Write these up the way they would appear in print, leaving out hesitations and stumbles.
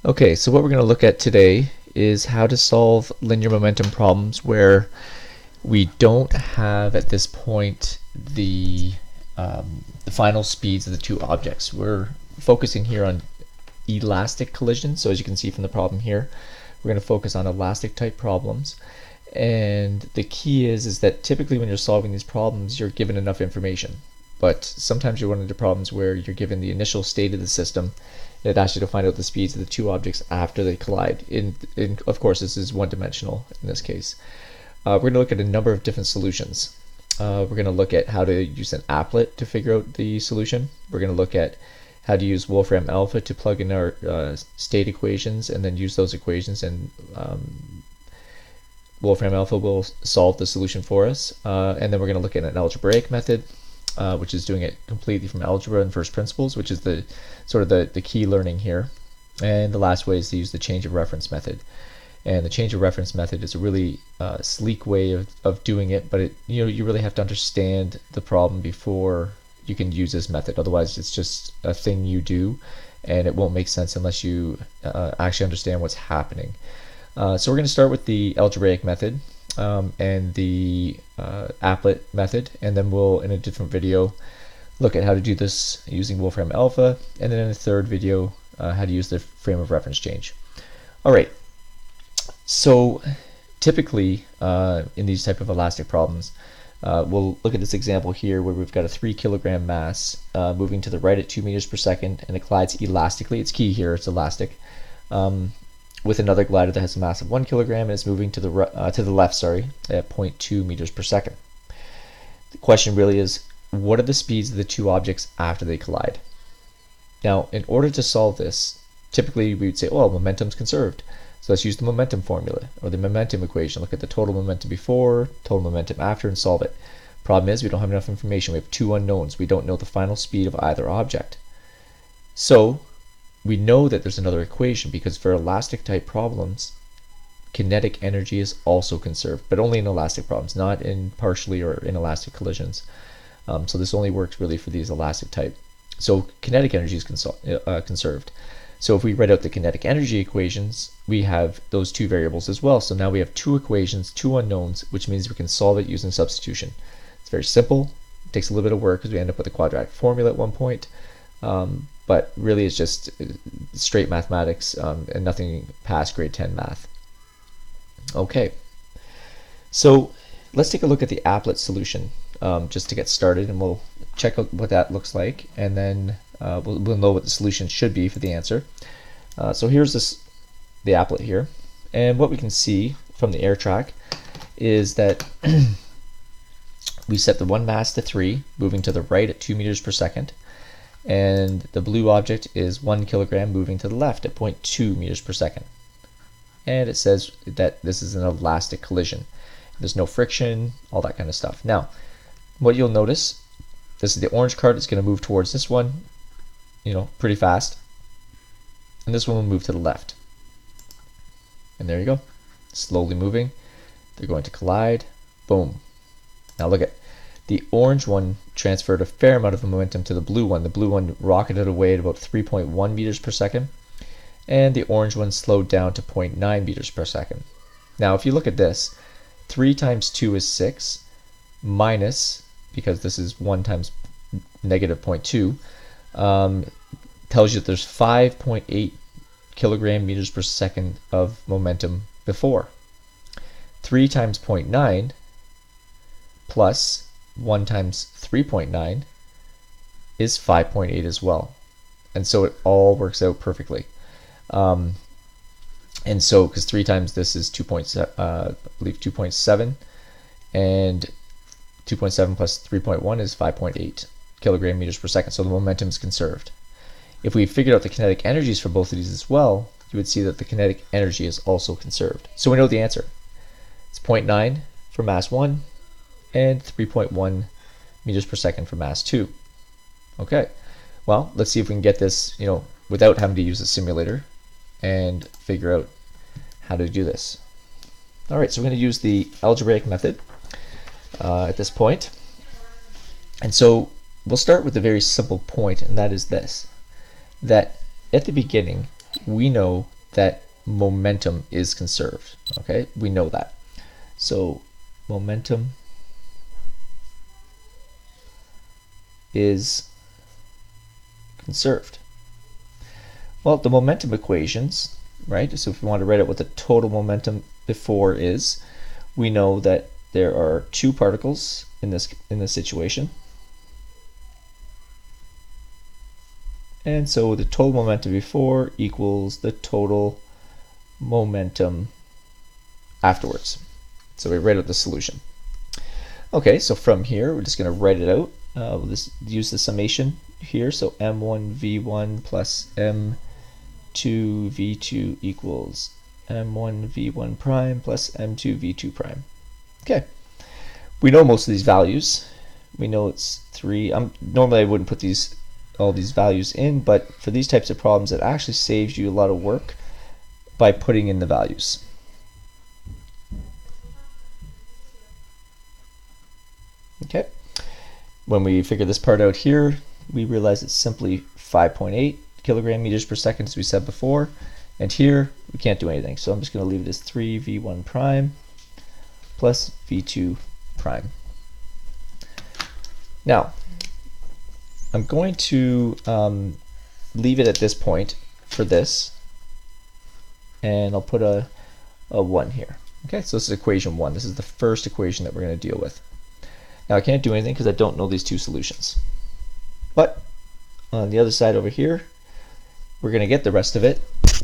Okay, so what we're going to look at today is how to solve linear momentum problems where we don't have at this point the final speeds of the two objects. We're focusing here on elastic collisions. So as you can see from the problem here, we're going to focus on elastic type problems. And the key is that typically when you're solving these problems, you're given enough information. But sometimes you run into problems where you're given the initial state of the system. It asks you to find out the speeds of the two objects after they collide. Of course, this is one-dimensional in this case. We're going to look at a number of different solutions. We're going to look at how to use an applet to figure out the solution. We're going to look at how to use WolframAlpha to plug in our state equations and then use those equations, and WolframAlpha will solve the solution for us. And then we're going to look at an algebraic method, which is doing it completely from algebra and first principles, which is the key learning here. And the last way is to use the change of reference method. And the change of reference method is a really sleek way of doing it, but you really have to understand the problem before you can use this method. Otherwise, it's just a thing you do, and it won't make sense unless you actually understand what's happening. So we're going to start with the algebraic method and the applet method, and then we'll, in a different video, look at how to do this using WolframAlpha, and then in a third video, how to use the frame of reference change. All right. So typically in these type of elastic problems, we'll look at this example here where we've got a 3 kilogram mass moving to the right at 2 meters per second, and it glides elastically. It's key here, it's elastic. With another glider that has a mass of 1 kilogram and is moving to the left, at 0.2 meters per second. The question really is, what are the speeds of the two objects after they collide? Now, in order to solve this, typically we would say, oh, momentum's conserved. So let's use the momentum formula or the momentum equation. Look at the total momentum before, total momentum after, and solve it. Problem is, we don't have enough information. We have two unknowns. We don't know the final speed of either object. So we know that there's another equation because for elastic type problems, kinetic energy is also conserved, but only in elastic problems, not in partially or inelastic collisions. So this only works really for these elastic type. So kinetic energy is conserved. So if we write out the kinetic energy equations, we have those two variables as well. So now we have two equations, two unknowns, which means we can solve it using substitution. It's very simple. It takes a little bit of work because we end up with a quadratic formula at one point. But really it's just straight mathematics and nothing past grade 10 math. Okay, so let's take a look at the applet solution just to get started, and we'll check out what that looks like, and then we'll know what the solution should be for the answer. So here's the applet here, and what we can see from the air track is that we set the one mass to 3, moving to the right at 2 meters per second, and the blue object is 1 kilogram moving to the left at 0.2 meters per second. And it says that this is an elastic collision. There's no friction, all that kind of stuff. Now, what you'll notice, this is the orange card. It's going to move towards this one, pretty fast. And this one will move to the left. And there you go. Slowly moving. They're going to collide. Boom. Now look at the orange one transferred a fair amount of momentum to the blue one. The blue one rocketed away at about 3.1 meters per second. And the orange one slowed down to 0.9 meters per second. Now if you look at this, 3 times 2 is 6, minus, because this is 1 times negative 0.2, tells you that there's 5.8 kilogram meters per second of momentum before. 3 times 0.9 plus 1 times 3.9 is 5.8 as well. And so it all works out perfectly. And so, because 3 times this is 2.7, and 2.7 plus 3.1 is 5.8 kilogram meters per second. So the momentum is conserved. If we figured out the kinetic energies for both of these as well, you would see that the kinetic energy is also conserved. So we know the answer. It's 0.9 for mass 1 and 3.1 meters per second for mass 2. Okay, well, let's see if we can get this, without having to use a simulator and figure out how to do this. All right, so we're going to use the algebraic method at this point. And so we'll start with a very simple point, and that is this, that at the beginning, we know that momentum is conserved. Okay, we know that. So momentum is conserved. Well, the momentum equations, right? So if we want to write out what the total momentum before is, we know that there are two particles in this situation. And so the total momentum before equals the total momentum afterwards. So we write out the solution. Okay, so from here, we're just going to write it out. We'll just use the summation here. So m1v1 plus m2v2 equals m1v1 prime plus m2v2 prime. Okay, we know most of these values. We know it's 3. Normally I wouldn't put all these values in, but for these types of problems, it actually saves you a lot of work by putting in the values. Okay, when we figure this part out here, we realize it's simply 5.8 kilogram meters per second, as we said before, and here we can't do anything, so I'm just going to leave it as 3v1 prime plus v2 prime. Now, I'm going to leave it at this point for this, and I'll put a 1 here. Okay, so this is equation 1. This is the first equation that we're going to deal with. Now I can't do anything because I don't know these two solutions. But on the other side over here, we're going to get the rest of it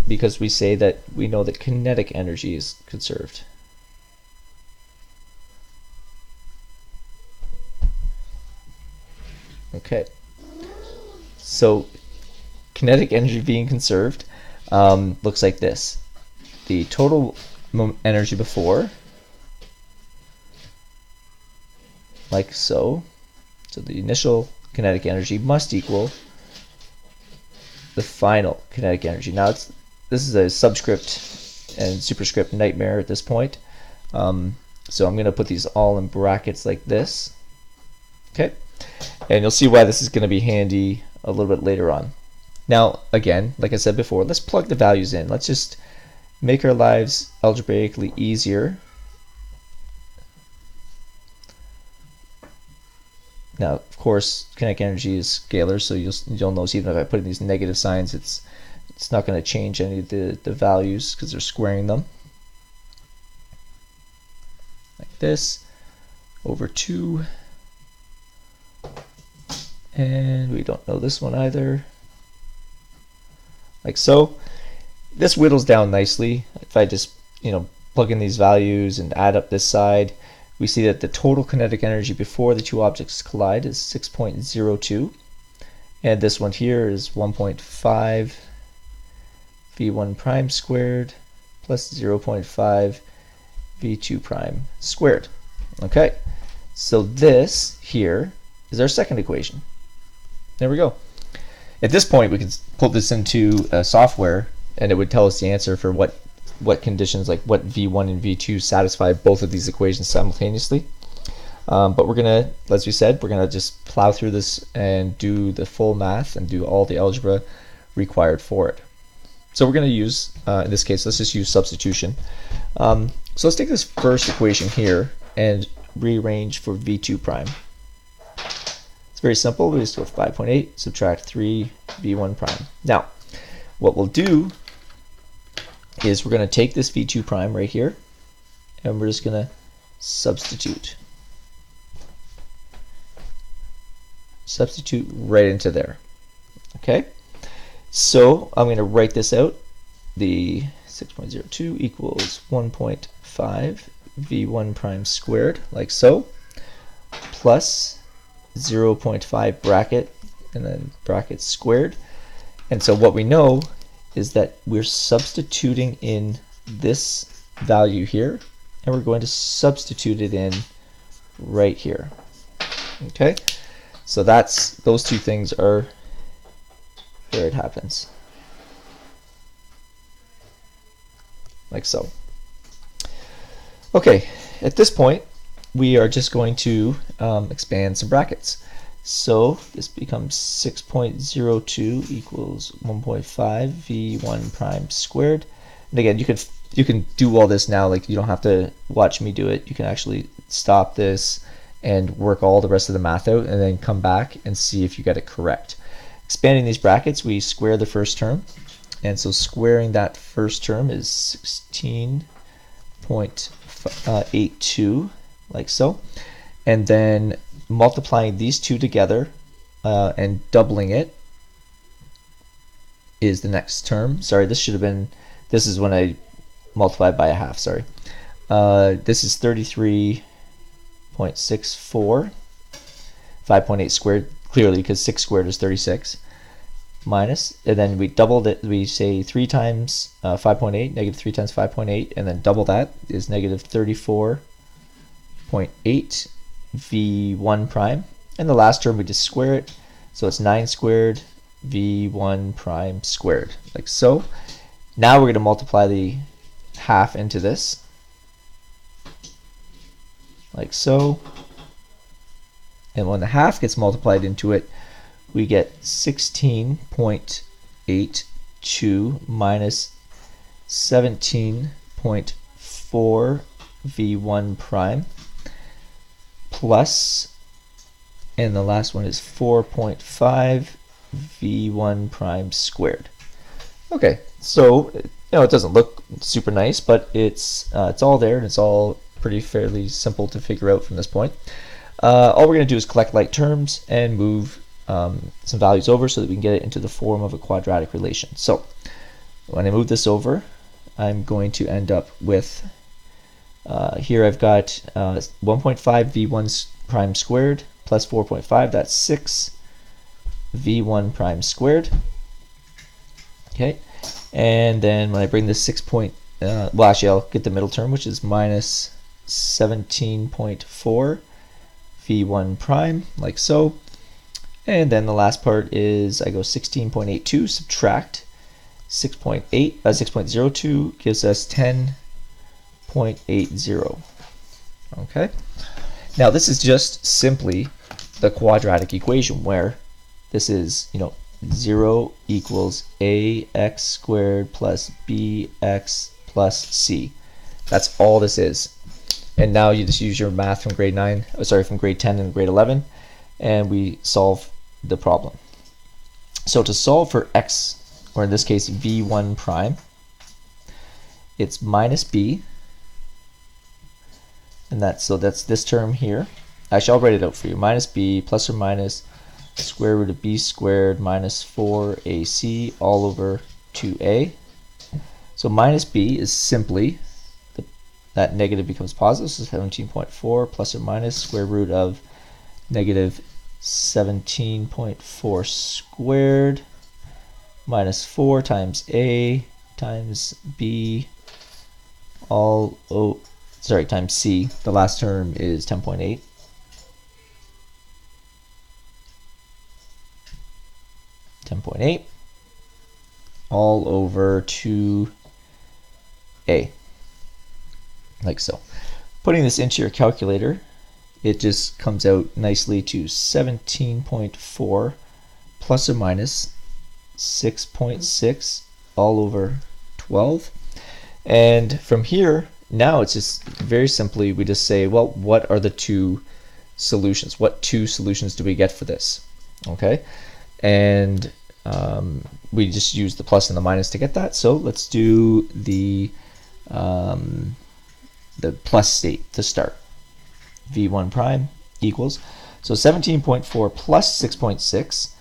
because we say that we know that kinetic energy is conserved. Okay, so kinetic energy being conserved looks like this. The total energy before, like so. So the initial kinetic energy must equal the final kinetic energy. Now this is a subscript and superscript nightmare at this point. So I'm going to put these all in brackets like this. Okay, and you'll see why this is going to be handy a little bit later on. Now again, like I said before, let's plug the values in. Let's just make our lives algebraically easier. Now, of course, kinetic energy is scalar, so you'll notice even if I put in these negative signs, it's not going to change any of the values because they're squaring them. Like this, over 2. And we don't know this one either. Like so. This whittles down nicely. If I just, plug in these values and add up this side, we see that the total kinetic energy before the two objects collide is 6.02. And this one here is 1.5 v1 prime squared plus 0.5 v2 prime squared. Okay, so this here is our second equation. There we go. At this point, we can put this into software, and it would tell us the answer for what conditions, like what v1 and v2 satisfy both of these equations simultaneously. But we're going to, as we said, we're going to just plow through this and do the full math and do all the algebra required for it. So we're going to use, in this case, let's just use substitution. So let's take this first equation here and rearrange for v2 prime. It's very simple. We just go 5.8, subtract 3 v1 prime. Now, what we'll do is we're going to take this v2 prime right here, and we're just going to substitute right into there. Okay, so I'm going to write this out. The 6.02 equals 1.5 v1 prime squared, like so, plus 0.5 bracket and then bracket squared. And so what we know is that we're substituting in this value here, and we're going to substitute it in right here. Okay, so those two things are where it happens, like so. Okay, at this point we are just going to expand some brackets. So this becomes 6.02 equals 1.5 v1 prime squared. And again, you can do all this now. Like, you don't have to watch me do it. You can actually stop this and work all the rest of the math out, and then come back and see if you get it correct. Expanding these brackets, we square the first term, and so squaring that first term is 16.82, like so. And then multiplying these two together and doubling it is the next term. Sorry, this should have been, this is when I multiplied by a half, sorry. This is 33.64, 5.8 squared, clearly, because 6 squared is 36, minus, and then we doubled it, we say 3 times 5.8, negative 3 times 5.8, and then double that is negative 34.8 v1 prime, and the last term we just square it, so it's 9 squared v1 prime squared, like so. Now we're going to multiply the half into this, like so, and when the half gets multiplied into it, we get 16.82 minus 17.4 v1 prime plus, and the last one is 4.5 v1 prime squared. Okay, so it doesn't look super nice, but it's all there, and it's all pretty fairly simple to figure out from this point. All we're going to do is collect like terms and move some values over so that we can get it into the form of a quadratic relation. So when I move this over, I'm going to end up with, here I've got 1.5 v1 prime squared plus 4.5, that's 6 v1 prime squared. Okay, and then when I bring this 6 point, well, actually I'll get the middle term, which is minus 17.4 v1 prime, like so. And then the last part is I go 16.82 subtract 6.02 gives us 10.80. Okay, now this is just simply the quadratic equation, where this is, 0 equals ax squared plus bx plus c. That's all this is. And now you just use your math from grade 9, from grade 10 and grade 11, and we solve the problem. So to solve for x, or in this case v1 prime, it's minus b, and that's this term here. Actually, I'll write it out for you. Minus b plus or minus square root of b squared minus 4ac all over 2a. So minus b is simply, that negative becomes positive, so 17.4 plus or minus square root of negative 17.4 squared minus 4 times a times b times c. The last term is 10.8. All over 2a, like so. Putting this into your calculator, it just comes out nicely to 17.4 plus or minus 6.6 all over 12. And from here, now it's just very simply, we just say, well, what are the two solutions? What two solutions do we get for this? Okay, and we just use the plus and the minus to get that. So let's do the plus state to start. v1 prime equals, so 17.4 plus 6.6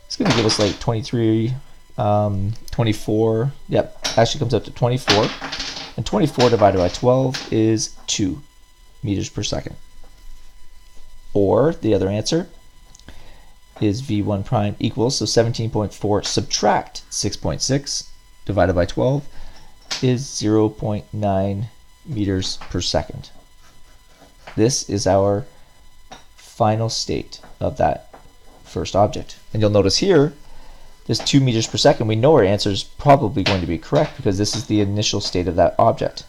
is going to give us like 23, 24, yep, actually comes out to 24, and 24 divided by 12 is 2 meters per second. Or the other answer is v1 prime equals, so 17.4 subtract 6.6 divided by 12 is 0.9 meters per second. This is our final state of that first object. And you'll notice here, this 2 meters per second, we know our answer is probably going to be correct because this is the initial state of that object,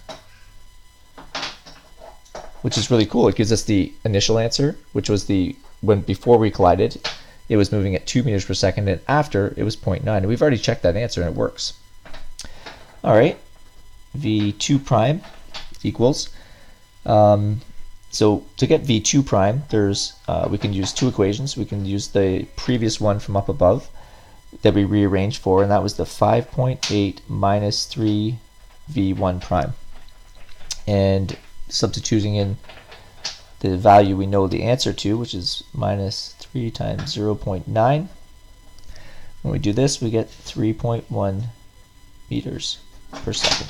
which is really cool. It gives us the initial answer, which was the when before we collided, it was moving at 2 meters per second, and after it was 0.9. And we've already checked that answer, and it works. All right, v2 prime equals. So to get v2 prime, there's we can use two equations. We can use the previous one from up above that we rearranged for, and that was the 5.8 minus 3 v1 prime. And substituting in the value we know the answer to, which is minus 3 times 0.9. When we do this, we get 3.1 meters per second.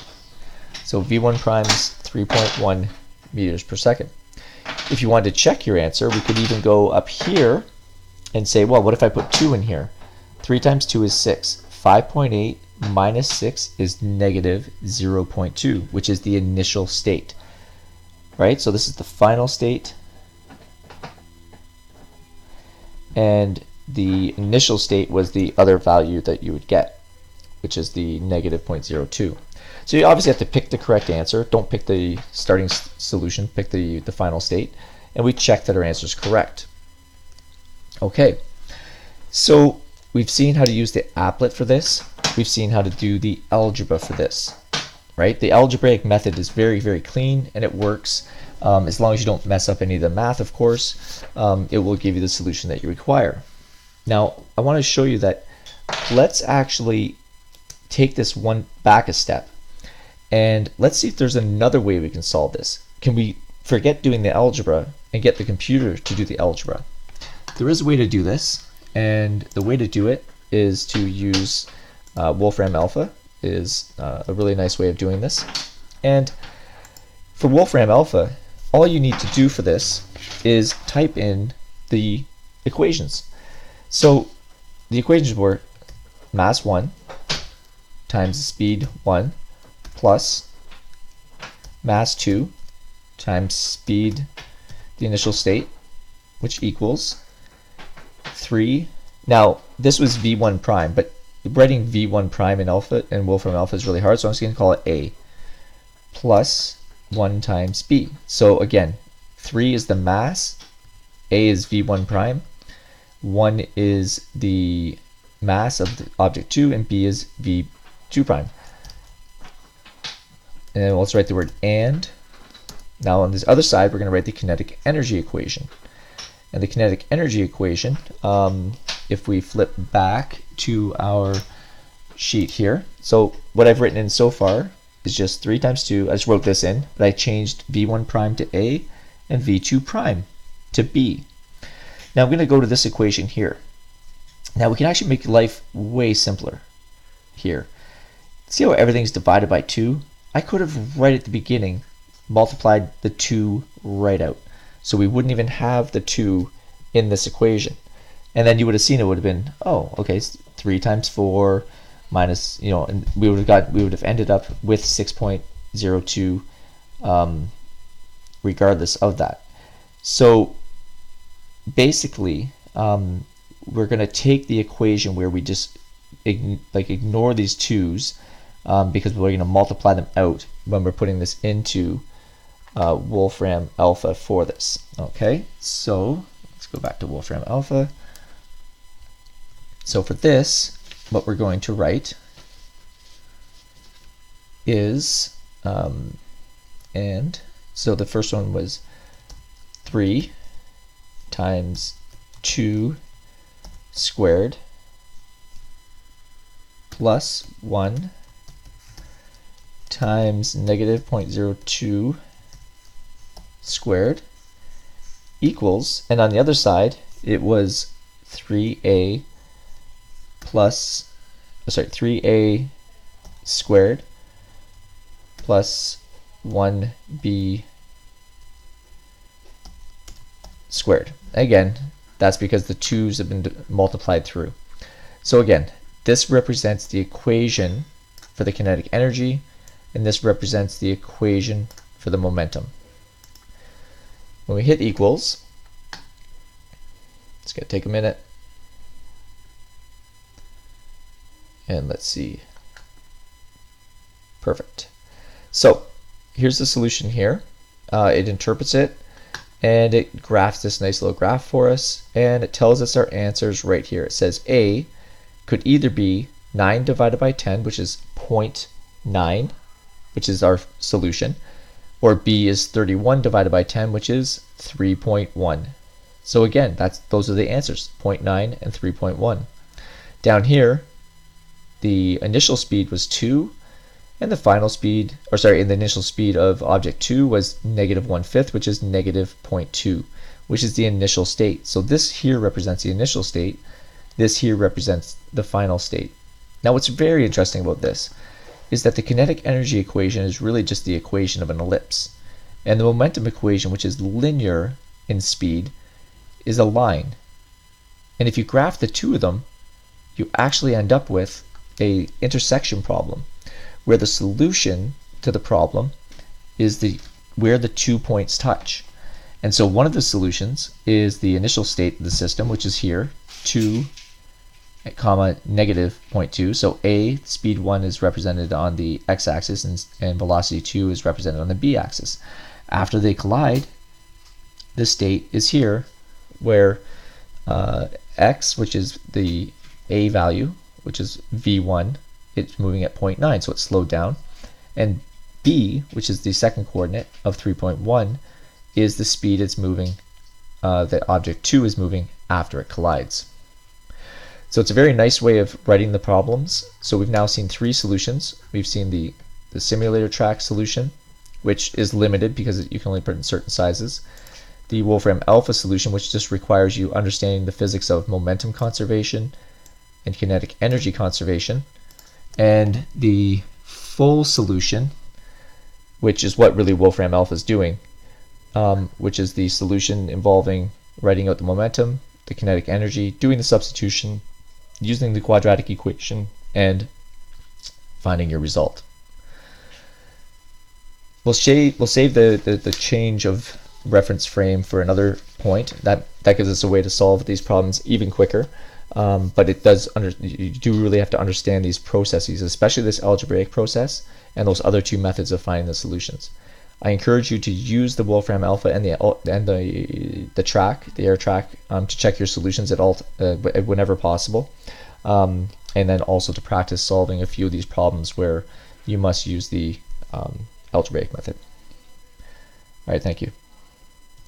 So v1 prime is 3.1 meters per second. If you wanted to check your answer, we could even go up here and say, well, what if I put 2 in here? 3 times 2 is 6. 5.8 minus 6 is negative 0.2, which is the initial state. Right? So this is the final state. And the initial state was the other value that you would get, which is the negative 0.02. So you obviously have to pick the correct answer. Don't pick the starting solution, pick the final state. And we check that our answer is correct. Okay, so we've seen how to use the applet for this. We've seen how to do the algebra for this. Right? The algebraic method is very, very clean, and it works. As long as you don't mess up any of the math, of course, it will give you the solution that you require. Now, I want to show you that. Let's actually take this one back a step, and let's see if there's another way we can solve this. Can we forget doing the algebra and get the computer to do the algebra? There is a way to do this, and the way to do it is to use WolframAlpha. Is a really nice way of doing this. And for WolframAlpha, all you need to do for this is type in the equations. So the equations were mass 1 times speed 1 plus mass 2 times speed, the initial state, which equals 3. Now, this was v1 prime, but writing v1 prime in alpha and WolframAlpha is really hard, so I'm just going to call it a plus 1 times b. So again, 3 is the mass, a is v1 prime, 1 is the mass of the object 2, and b is v2 prime. And let's write the word and. Now on this other side, we're going to write the kinetic energy equation. And the kinetic energy equation, if we flip back to our sheet here, so what I've written in so far is just 3 times 2. I just wrote this in, but I changed v1 prime to a and v2 prime to b. Now I'm going to go to this equation here. Now we can actually make life way simpler here. See how everything's divided by 2? I could have right at the beginning multiplied the 2 right out. So we wouldn't even have the 2 in this equation. And then you would have seen it would have been, oh, okay, 3 times 4 minus, and we would have ended up with 6.02 regardless of that. So basically, we're going to take the equation where we just ignore these 2's because we're going to multiply them out when we're putting this into WolframAlpha for this. Okay, so let's go back to WolframAlpha. So for this, what we're going to write is, and so the first one was 3 times 2 squared plus 1 times negative 0.02 squared equals, and on the other side it was 3a plus, 3a squared plus 1b squared. Again, that's because the 2's have been multiplied through. So again, this represents the equation for the kinetic energy, and this represents the equation for the momentum. When we hit equals, it's going to take a minute. And let's see. Perfect. So here's the solution here. It interprets it, and it graphs this nice little graph for us, and it tells us our answers right here. It says A could either be 9 divided by 10, which is 0.9, which is our solution, or B is 31 divided by 10, which is 3.1. So again, those are the answers, 0.9 and 3.1. Down here, the initial speed was 2, and the final speed, and the initial speed of object 2 was -1/5, which is -0.2, which is the initial state. So this here represents the initial state. This here represents the final state. Now what's very interesting about this is that the kinetic energy equation is really just the equation of an ellipse. And the momentum equation, which is linear in speed, is a line. And if you graph the two of them, you actually end up with an intersection problem, where the solution to the problem is where the 2 points touch. And so one of the solutions is the initial state of the system, which is here, 2, comma, -0.2. So A, speed 1 is represented on the x-axis, and velocity 2 is represented on the b-axis. After they collide, the state is here, where x, which is the A value, which is v1, it's moving at 0.9, so it's slowed down. And b, which is the second coordinate of 3.1, is the speed it's moving, that object 2 is moving after it collides. So it's a very nice way of writing the problems. So we've now seen 3 solutions. We've seen the simulator track solution, which is limited because you can only print in certain sizes. The WolframAlpha solution, which just requires you understanding the physics of momentum conservation and kinetic energy conservation. And the full solution, which is what really WolframAlpha is doing, which is the solution involving writing out the momentum, the kinetic energy, doing the substitution, using the quadratic equation, and finding your result. We'll save the change of reference frame for another point. That gives us a way to solve these problems even quicker. But you do really have to understand these processes, especially this algebraic process and those other 2 methods of finding the solutions. I encourage you to use the WolframAlpha and the air track to check your solutions whenever possible, and then also to practice solving a few of these problems where you must use the algebraic method. All right, thank you.